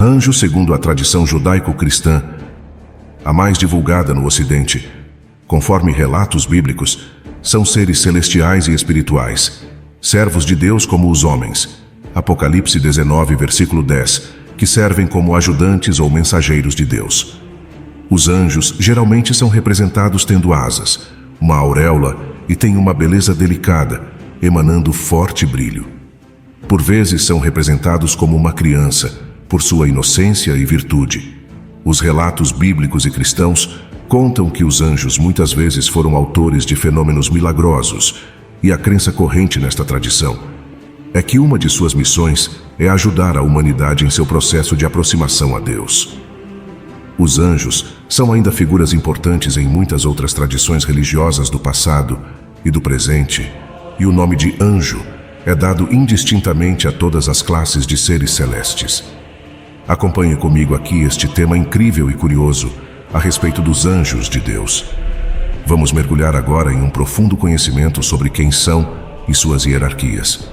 Anjo, segundo a tradição judaico-cristã, a mais divulgada no Ocidente, conforme relatos bíblicos, são seres celestiais e espirituais, servos de Deus como os homens. Apocalipse 19, versículo 10, que servem como ajudantes ou mensageiros de Deus. Os anjos geralmente são representados tendo asas, uma auréola e têm uma beleza delicada, emanando forte brilho. Por vezes são representados como uma criança, por sua inocência e virtude. Os relatos bíblicos e cristãos contam que os anjos muitas vezes foram autores de fenômenos milagrosos, e a crença corrente nesta tradição é que uma de suas missões é ajudar a humanidade em seu processo de aproximação a Deus. Os anjos são ainda figuras importantes em muitas outras tradições religiosas do passado e do presente, e o nome de anjo é dado indistintamente a todas as classes de seres celestes. Acompanhe comigo aqui este tema incrível e curioso a respeito dos anjos de Deus. Vamos mergulhar agora em um profundo conhecimento sobre quem são e suas hierarquias.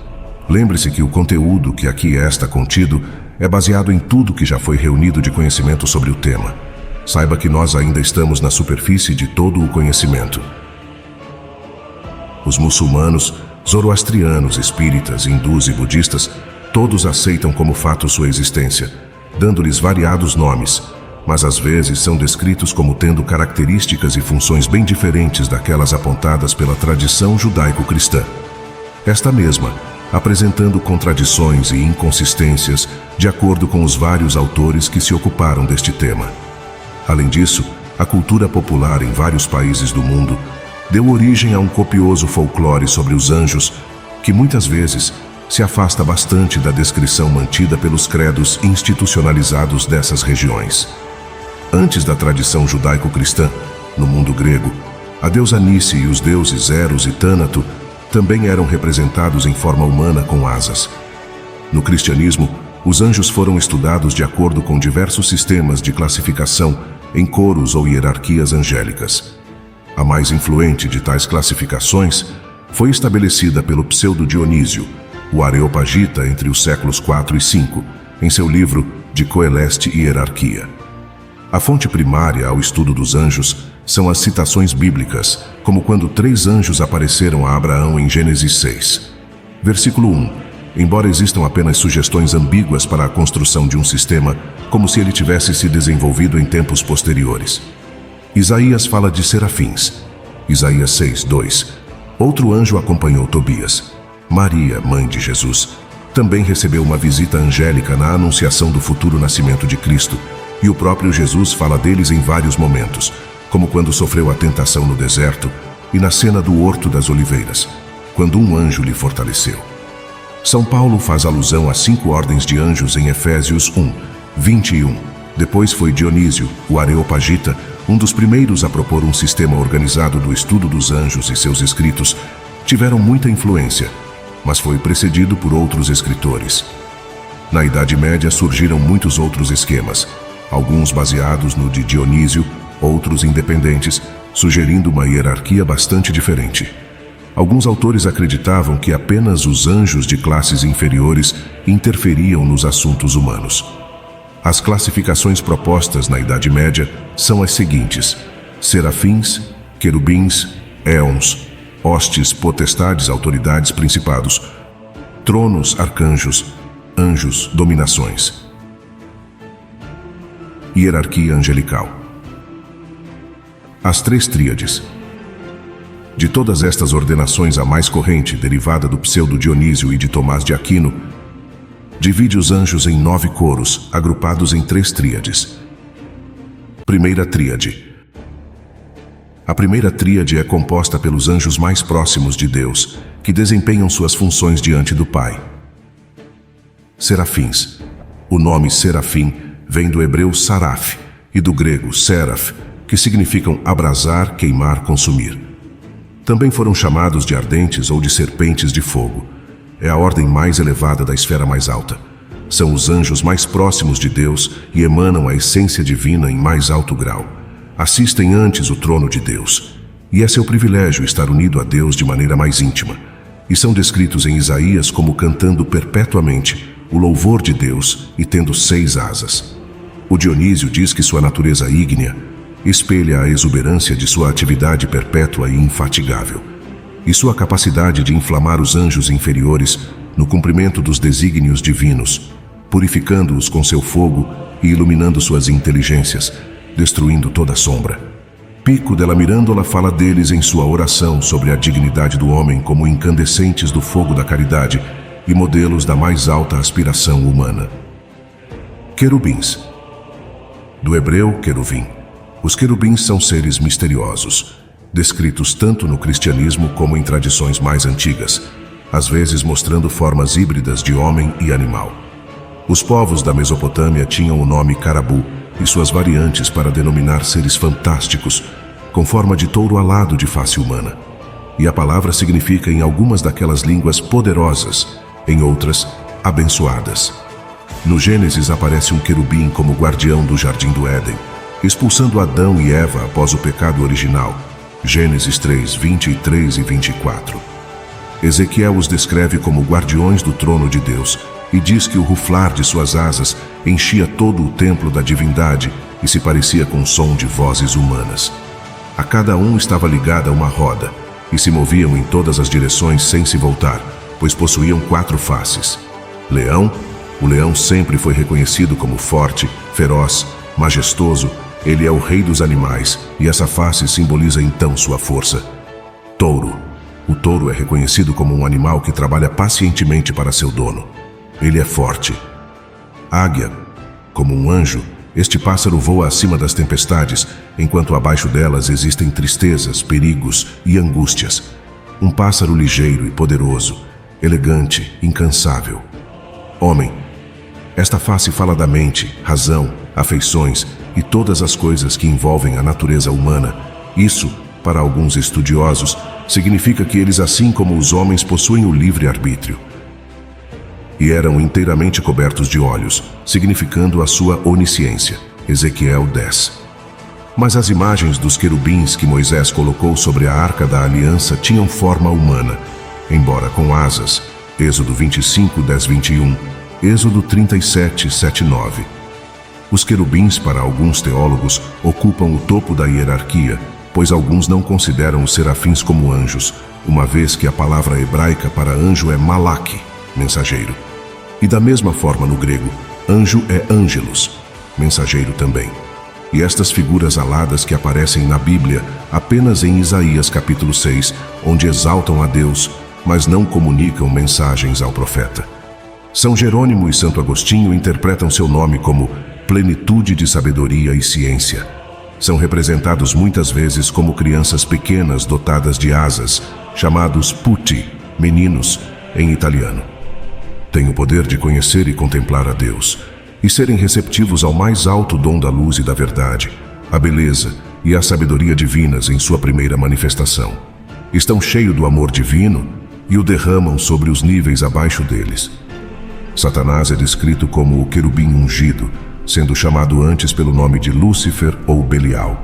Lembre-se que o conteúdo que aqui está contido é baseado em tudo que já foi reunido de conhecimento sobre o tema. Saiba que nós ainda estamos na superfície de todo o conhecimento. Os muçulmanos, zoroastrianos, espíritas, hindus e budistas, todos aceitam como fato sua existência, dando-lhes variados nomes, mas às vezes são descritos como tendo características e funções bem diferentes daquelas apontadas pela tradição judaico-cristã. Esta mesma, apresentando contradições e inconsistências de acordo com os vários autores que se ocuparam deste tema. Além disso, a cultura popular em vários países do mundo deu origem a um copioso folclore sobre os anjos, que muitas vezes se afasta bastante da descrição mantida pelos credos institucionalizados dessas regiões. Antes da tradição judaico-cristã, no mundo grego, a deusa Níce e os deuses Eros e Tânato também eram representados em forma humana com asas. No cristianismo, os anjos foram estudados de acordo com diversos sistemas de classificação em coros ou hierarquias angélicas. A mais influente de tais classificações foi estabelecida pelo pseudo-Dionísio, o Areopagita, entre os séculos IV e V, em seu livro De Coeleste e Hierarquia. A fonte primária ao estudo dos anjos são as citações bíblicas, como quando 3 anjos apareceram a Abraão em Gênesis 6. Versículo 1. Embora existam apenas sugestões ambíguas para a construção de um sistema, como se ele tivesse se desenvolvido em tempos posteriores. Isaías fala de serafins. Isaías 6, 2. Outro anjo acompanhou Tobias. Maria, mãe de Jesus, também recebeu uma visita angélica na anunciação do futuro nascimento de Cristo, e o próprio Jesus fala deles em vários momentos, como quando sofreu a tentação no deserto e na cena do Horto das Oliveiras, quando um anjo lhe fortaleceu. São Paulo faz alusão a 5 ordens de anjos em Efésios 1, 21. Depois foi Dionísio, o Areopagita, um dos primeiros a propor um sistema organizado do estudo dos anjos, e seus escritos tiveram muita influência, mas foi precedido por outros escritores. Na Idade Média surgiram muitos outros esquemas, alguns baseados no de Dionísio, outros independentes, sugerindo uma hierarquia bastante diferente. Alguns autores acreditavam que apenas os anjos de classes inferiores interferiam nos assuntos humanos. As classificações propostas na Idade Média são as seguintes: serafins, querubins, éons, hostes, potestades, autoridades, principados, tronos, arcanjos, anjos, dominações. Hierarquia angelical. As 3 tríades. De todas estas ordenações, a mais corrente, derivada do pseudo-Dionísio e de Tomás de Aquino, divide os anjos em 9 coros, agrupados em 3 tríades. Primeira tríade. A primeira tríade é composta pelos anjos mais próximos de Deus, que desempenham suas funções diante do Pai. Serafins. O nome serafim vem do hebreu saraf e do grego seraf, que significam abrasar, queimar, consumir. Também foram chamados de ardentes ou de serpentes de fogo. É a ordem mais elevada da esfera mais alta. São os anjos mais próximos de Deus e emanam a essência divina em mais alto grau. Assistem antes o trono de Deus. E é seu privilégio estar unido a Deus de maneira mais íntima. E são descritos em Isaías como cantando perpetuamente o louvor de Deus e tendo 6 asas. O Dionísio diz que sua natureza ígnea espelha a exuberância de sua atividade perpétua e infatigável, e sua capacidade de inflamar os anjos inferiores no cumprimento dos desígnios divinos, purificando-os com seu fogo e iluminando suas inteligências, destruindo toda sombra. Pico della Mirandola fala deles em sua oração sobre a dignidade do homem como incandescentes do fogo da caridade e modelos da mais alta aspiração humana. Querubins. Do hebreu queruvim. Os querubins são seres misteriosos, descritos tanto no cristianismo como em tradições mais antigas, às vezes mostrando formas híbridas de homem e animal. Os povos da Mesopotâmia tinham o nome carabu e suas variantes para denominar seres fantásticos, com forma de touro alado de face humana. E a palavra significa em algumas daquelas línguas poderosas, em outras, abençoadas. No Gênesis aparece um querubim como guardião do Jardim do Éden, expulsando Adão e Eva após o pecado original. Gênesis 3, 23 e 24. Ezequiel os descreve como guardiões do trono de Deus e diz que o ruflar de suas asas enchia todo o templo da divindade e se parecia com o som de vozes humanas. A cada um estava ligada uma roda e se moviam em todas as direções sem se voltar, pois possuíam 4 faces. Leão. O leão sempre foi reconhecido como forte, feroz, majestoso. Ele é o rei dos animais e essa face simboliza então sua força. Touro. O touro é reconhecido como um animal que trabalha pacientemente para seu dono. Ele é forte. Águia. Como um anjo, este pássaro voa acima das tempestades, enquanto abaixo delas existem tristezas, perigos e angústias. Um pássaro ligeiro e poderoso, elegante, incansável. Homem. Esta face fala da mente, razão, afeições e todas as coisas que envolvem a natureza humana. Isso, para alguns estudiosos, significa que eles, assim como os homens, possuem o livre-arbítrio. E eram inteiramente cobertos de olhos, significando a sua onisciência. Ezequiel 10. Mas as imagens dos querubins que Moisés colocou sobre a Arca da Aliança tinham forma humana, embora com asas. Êxodo 25, 10, 21. Êxodo 37, 7, 9. Os querubins, para alguns teólogos, ocupam o topo da hierarquia, pois alguns não consideram os serafins como anjos, uma vez que a palavra hebraica para anjo é malak, mensageiro. E da mesma forma no grego, anjo é angelos, mensageiro também. E estas figuras aladas que aparecem na Bíblia apenas em Isaías capítulo 6, onde exaltam a Deus, mas não comunicam mensagens ao profeta. São Jerônimo e Santo Agostinho interpretam seu nome como plenitude de sabedoria e ciência. São representados muitas vezes como crianças pequenas dotadas de asas, chamados putti, meninos, em italiano. Têm o poder de conhecer e contemplar a Deus, e serem receptivos ao mais alto dom da luz e da verdade, a beleza e a sabedoria divinas em sua primeira manifestação. Estão cheios do amor divino e o derramam sobre os níveis abaixo deles. Satanás é descrito como o querubim ungido, sendo chamado antes pelo nome de Lúcifer ou Belial,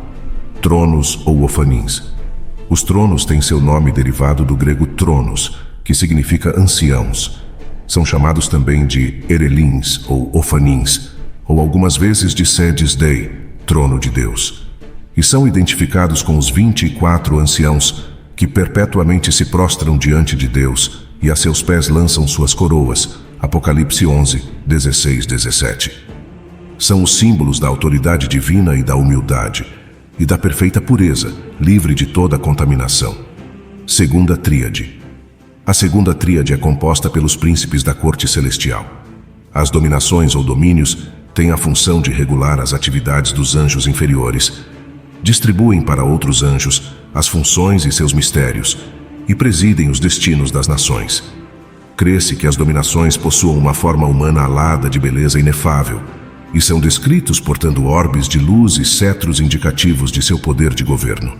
tronos ou ofanins. Os tronos têm seu nome derivado do grego tronos, que significa anciãos. São chamados também de erelins ou ofanins, ou algumas vezes de sedes dei, trono de Deus. E são identificados com os 24 anciãos que perpetuamente se prostram diante de Deus e a seus pés lançam suas coroas. Apocalipse 11, 16, 17. São os símbolos da autoridade divina e da humildade, e da perfeita pureza, livre de toda contaminação. Segunda tríade. A segunda tríade é composta pelos príncipes da corte celestial. As dominações ou domínios têm a função de regular as atividades dos anjos inferiores, distribuem para outros anjos as funções e seus mistérios, e presidem os destinos das nações. Crê-se que as dominações possuam uma forma humana alada de beleza inefável, e são descritos portando orbes de luz e cetros indicativos de seu poder de governo.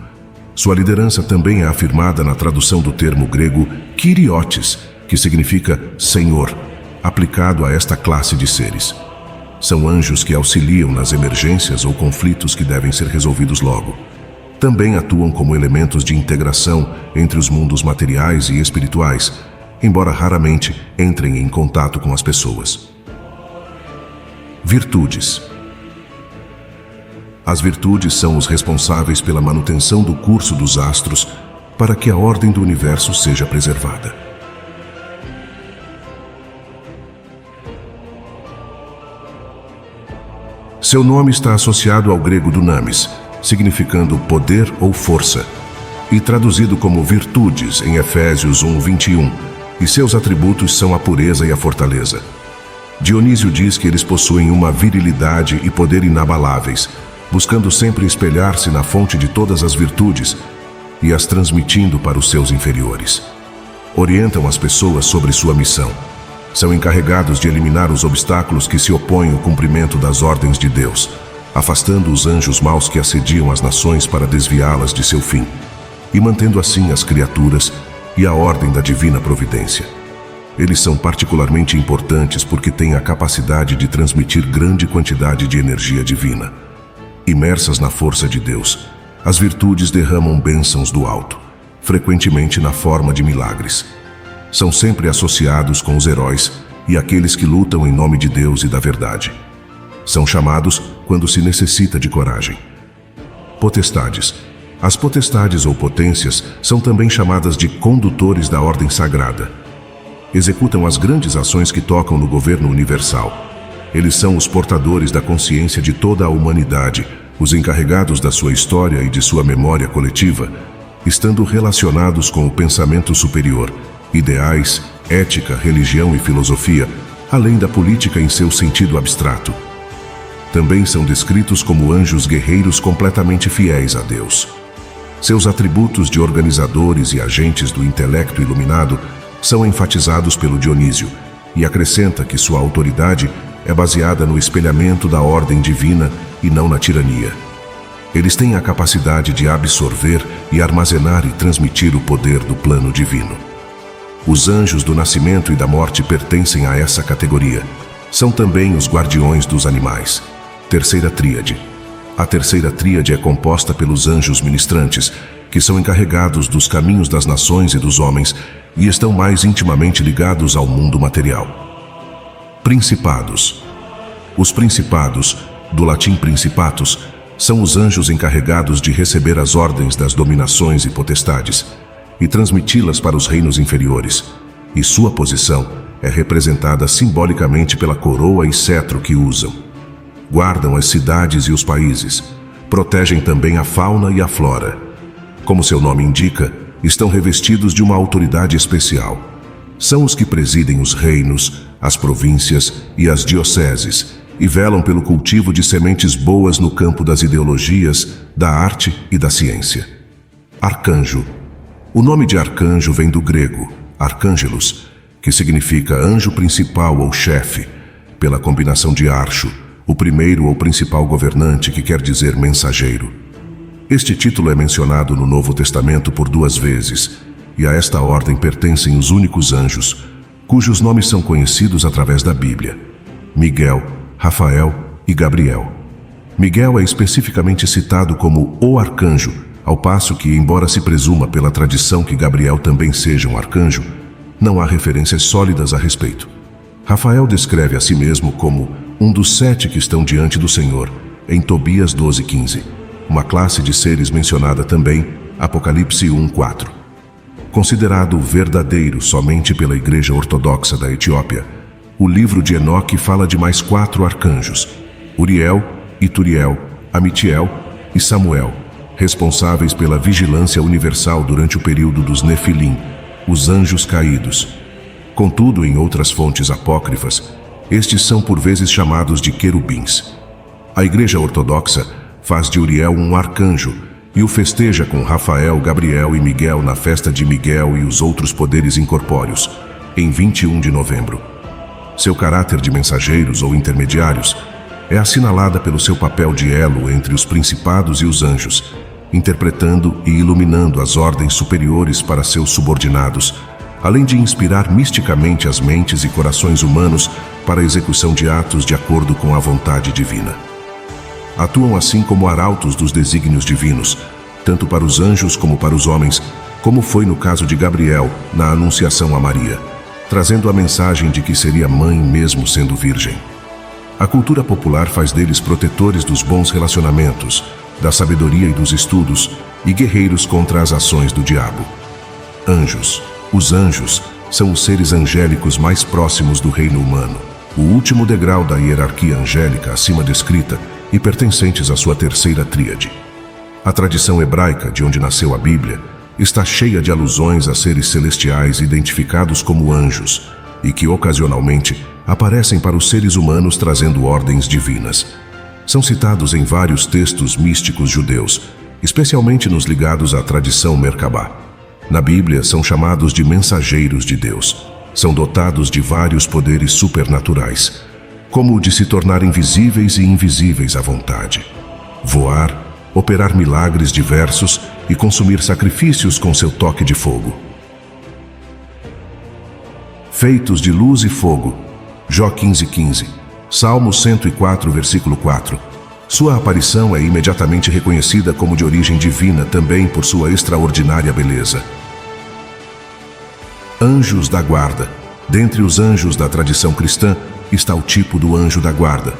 Sua liderança também é afirmada na tradução do termo grego Kyriotes, que significa Senhor, aplicado a esta classe de seres. São anjos que auxiliam nas emergências ou conflitos que devem ser resolvidos logo. Também atuam como elementos de integração entre os mundos materiais e espirituais, embora raramente entrem em contato com as pessoas. Virtudes. As virtudes são os responsáveis pela manutenção do curso dos astros para que a ordem do universo seja preservada. Seu nome está associado ao grego dunamis, significando poder ou força, e traduzido como virtudes em Efésios 1:21, e seus atributos são a pureza e a fortaleza. Dionísio diz que eles possuem uma virilidade e poder inabaláveis, buscando sempre espelhar-se na fonte de todas as virtudes e as transmitindo para os seus inferiores. Orientam as pessoas sobre sua missão. São encarregados de eliminar os obstáculos que se opõem ao cumprimento das ordens de Deus, afastando os anjos maus que assediam as nações para desviá-las de seu fim, e mantendo assim as criaturas e a ordem da divina providência. Eles são particularmente importantes porque têm a capacidade de transmitir grande quantidade de energia divina. Imersas na força de Deus, as virtudes derramam bênçãos do alto, frequentemente na forma de milagres. São sempre associados com os heróis e aqueles que lutam em nome de Deus e da verdade. São chamados quando se necessita de coragem. Potestades. As potestades ou potências são também chamadas de condutores da ordem sagrada. Executam as grandes ações que tocam no governo universal. Eles são os portadores da consciência de toda a humanidade, os encarregados da sua história e de sua memória coletiva, estando relacionados com o pensamento superior, ideais, ética, religião e filosofia, além da política em seu sentido abstrato. Também são descritos como anjos guerreiros completamente fiéis a Deus. Seus atributos de organizadores e agentes do intelecto iluminado são enfatizados pelo Dionísio, e acrescenta que sua autoridade é baseada no espelhamento da ordem divina e não na tirania. Eles têm a capacidade de absorver e armazenar e transmitir o poder do plano divino. Os anjos do nascimento e da morte pertencem a essa categoria. São também os guardiões dos animais. Terceira tríade. A terceira tríade é composta pelos anjos ministrantes, que são encarregados dos caminhos das nações e dos homens e estão mais intimamente ligados ao mundo material. Principados. Os principados, do latim principatus, são os anjos encarregados de receber as ordens das dominações e potestades e transmiti-las para os reinos inferiores, e sua posição é representada simbolicamente pela coroa e cetro que usam. Guardam as cidades e os países, protegem também a fauna e a flora. Como seu nome indica, estão revestidos de uma autoridade especial. São os que presidem os reinos, as províncias e as dioceses, e velam pelo cultivo de sementes boas no campo das ideologias, da arte e da ciência. Arcanjo. O nome de arcanjo vem do grego, arcângelos, que significa anjo principal ou chefe, pela combinação de archo, o primeiro ou principal governante, que quer dizer mensageiro. Este título é mencionado no Novo Testamento por 2 vezes, e a esta ordem pertencem os únicos anjos, cujos nomes são conhecidos através da Bíblia: Miguel, Rafael e Gabriel. Miguel é especificamente citado como o arcanjo, ao passo que, embora se presuma pela tradição que Gabriel também seja um arcanjo, não há referências sólidas a respeito. Rafael descreve a si mesmo como um dos 7 que estão diante do Senhor, em Tobias 12:15, uma classe de seres mencionada também, Apocalipse 1:4. Considerado verdadeiro somente pela Igreja Ortodoxa da Etiópia, o livro de Enoque fala de mais 4 arcanjos: Uriel, Ituriel, Amitiel e Samuel, responsáveis pela vigilância universal durante o período dos Nefilim, os anjos caídos. Contudo, em outras fontes apócrifas, estes são por vezes chamados de querubins. A Igreja Ortodoxa faz de Uriel um arcanjo e o festeja com Rafael, Gabriel e Miguel na festa de Miguel e os outros poderes incorpóreos, em 21 de novembro. Seu caráter de mensageiros ou intermediários é assinalada pelo seu papel de elo entre os principados e os anjos, interpretando e iluminando as ordens superiores para seus subordinados, além de inspirar misticamente as mentes e corações humanos para a execução de atos de acordo com a vontade divina. Atuam assim como arautos dos desígnios divinos, tanto para os anjos como para os homens, como foi no caso de Gabriel, na Anunciação a Maria. trazendo a mensagem de que seria mãe mesmo sendo virgem. A cultura popular faz deles protetores dos bons relacionamentos, da sabedoria e dos estudos, e guerreiros contra as ações do diabo. Anjos. Os anjos são os seres angélicos mais próximos do reino humano, o último degrau da hierarquia angélica acima descrita e pertencentes à sua terceira tríade. A tradição hebraica, de onde nasceu a Bíblia, está cheia de alusões a seres celestiais identificados como anjos e que, ocasionalmente, aparecem para os seres humanos trazendo ordens divinas. São citados em vários textos místicos judeus, especialmente nos ligados à tradição Merkabá. Na Bíblia, são chamados de mensageiros de Deus. São dotados de vários poderes supernaturais, como o de se tornar invisíveis e invisíveis à vontade, voar, operar milagres diversos e consumir sacrifícios com seu toque de fogo. Feitos de luz e fogo. Jó 15:15. Salmo 104, versículo 4. Sua aparição é imediatamente reconhecida como de origem divina também por sua extraordinária beleza. Anjos da guarda. Dentre os anjos da tradição cristã está o tipo do anjo da guarda.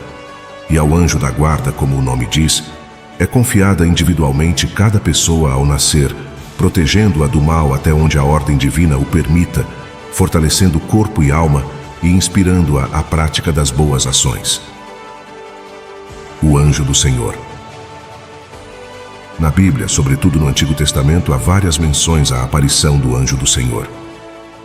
E ao anjo da guarda, como o nome diz, é confiada individualmente cada pessoa ao nascer, protegendo-a do mal até onde a ordem divina o permita, fortalecendo corpo e alma e inspirando-a à prática das boas ações. O anjo do Senhor. Na Bíblia, sobretudo no Antigo Testamento, há várias menções à aparição do anjo do Senhor.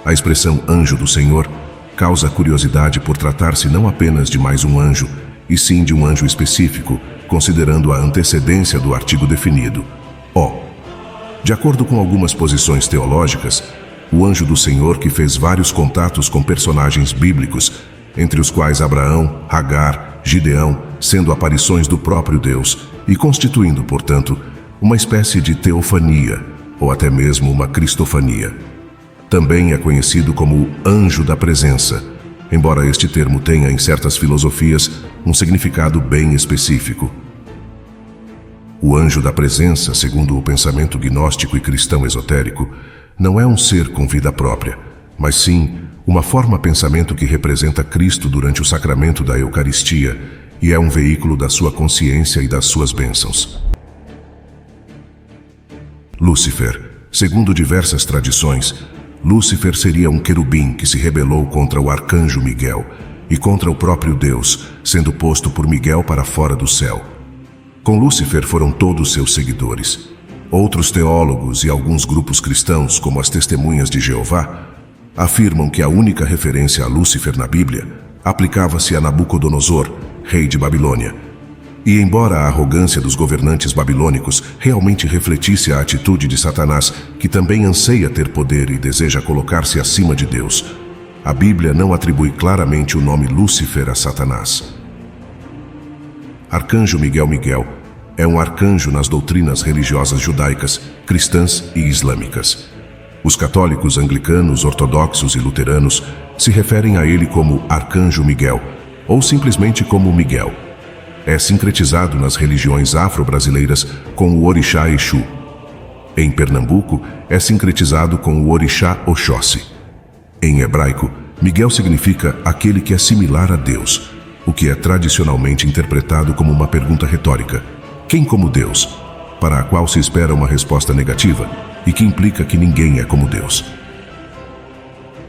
A expressão anjo do Senhor causa curiosidade por tratar-se não apenas de mais um anjo, e sim de um anjo específico, considerando a antecedência do artigo definido, ó. De acordo com algumas posições teológicas, o anjo do Senhor que fez vários contatos com personagens bíblicos, entre os quais Abraão, Agar, Gideão, sendo aparições do próprio Deus e constituindo, portanto, uma espécie de teofania, ou até mesmo uma cristofania. Também é conhecido como anjo da presença, embora este termo tenha, em certas filosofias, um significado bem específico. O anjo da presença, segundo o pensamento gnóstico e cristão esotérico, não é um ser com vida própria, mas sim uma forma-pensamento que representa Cristo durante o sacramento da Eucaristia e é um veículo da sua consciência e das suas bênçãos. Lúcifer. Segundo diversas tradições, Lúcifer seria um querubim que se rebelou contra o arcanjo Miguel e contra o próprio Deus, sendo posto por Miguel para fora do céu. Com Lúcifer foram todos seus seguidores. Outros teólogos e alguns grupos cristãos, como as Testemunhas de Jeová, afirmam que a única referência a Lúcifer na Bíblia aplicava-se a Nabucodonosor, rei de Babilônia. E embora a arrogância dos governantes babilônicos realmente refletisse a atitude de Satanás, que também anseia ter poder e deseja colocar-se acima de Deus, a Bíblia não atribui claramente o nome Lúcifer a Satanás. Arcanjo Miguel é um arcanjo nas doutrinas religiosas judaicas, cristãs e islâmicas. Os católicos, anglicanos, ortodoxos e luteranos se referem a ele como Arcanjo Miguel, ou simplesmente como Miguel. É sincretizado nas religiões afro-brasileiras com o orixá Exu. Em Pernambuco, é sincretizado com o orixá Oxóssi. Em hebraico, Miguel significa aquele que é similar a Deus, o que é tradicionalmente interpretado como uma pergunta retórica: quem como Deus? Para a qual se espera uma resposta negativa e que implica que ninguém é como Deus.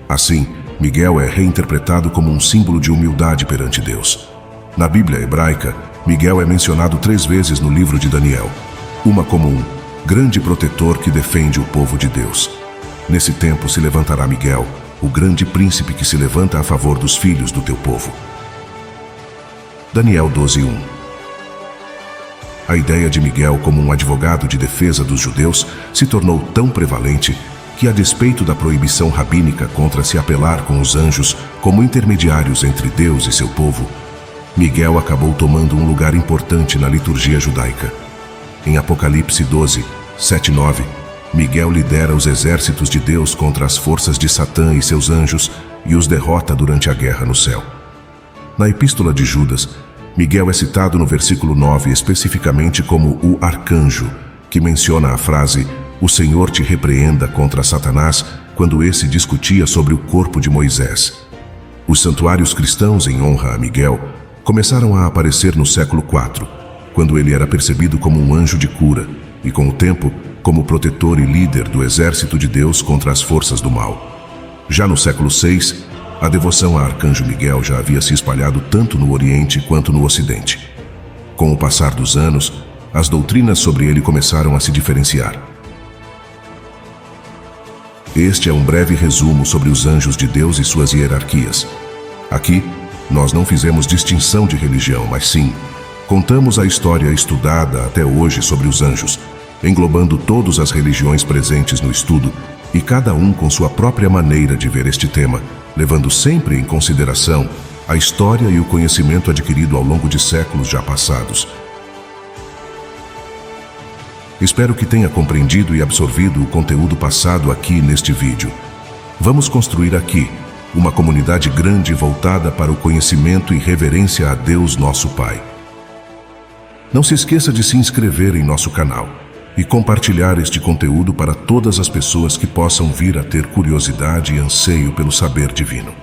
Assim, Miguel é reinterpretado como um símbolo de humildade perante Deus. Na Bíblia hebraica, Miguel é mencionado 3 vezes no livro de Daniel, uma como um grande protetor que defende o povo de Deus. Nesse tempo se levantará Miguel, o grande príncipe que se levanta a favor dos filhos do teu povo. Daniel 12:1. A ideia de Miguel como um advogado de defesa dos judeus se tornou tão prevalente que, a despeito da proibição rabínica contra se apelar com os anjos como intermediários entre Deus e seu povo, Miguel acabou tomando um lugar importante na liturgia judaica. Em Apocalipse 12, 7-9, Miguel lidera os exércitos de Deus contra as forças de Satã e seus anjos e os derrota durante a guerra no céu. Na Epístola de Judas, Miguel é citado no versículo 9 especificamente como o arcanjo, que menciona a frase: "O Senhor te repreenda contra Satanás", quando esse discutia sobre o corpo de Moisés. Os santuários cristãos em honra a Miguel começaram a aparecer no século IV, quando ele era percebido como um anjo de cura e, com o tempo, como protetor e líder do exército de Deus contra as forças do mal. Já no século VI, a devoção a Arcanjo Miguel já havia se espalhado tanto no Oriente quanto no Ocidente. Com o passar dos anos, as doutrinas sobre ele começaram a se diferenciar. Este é um breve resumo sobre os anjos de Deus e suas hierarquias. Aqui, nós não fizemos distinção de religião, mas sim, contamos a história estudada até hoje sobre os anjos, englobando todas as religiões presentes no estudo e cada um com sua própria maneira de ver este tema, levando sempre em consideração a história e o conhecimento adquirido ao longo de séculos já passados. Espero que tenha compreendido e absorvido o conteúdo passado aqui neste vídeo. Vamos construir aqui uma comunidade grande voltada para o conhecimento e reverência a Deus nosso Pai. Não se esqueça de se inscrever em nosso canal e compartilhar este conteúdo para todas as pessoas que possam vir a ter curiosidade e anseio pelo saber divino.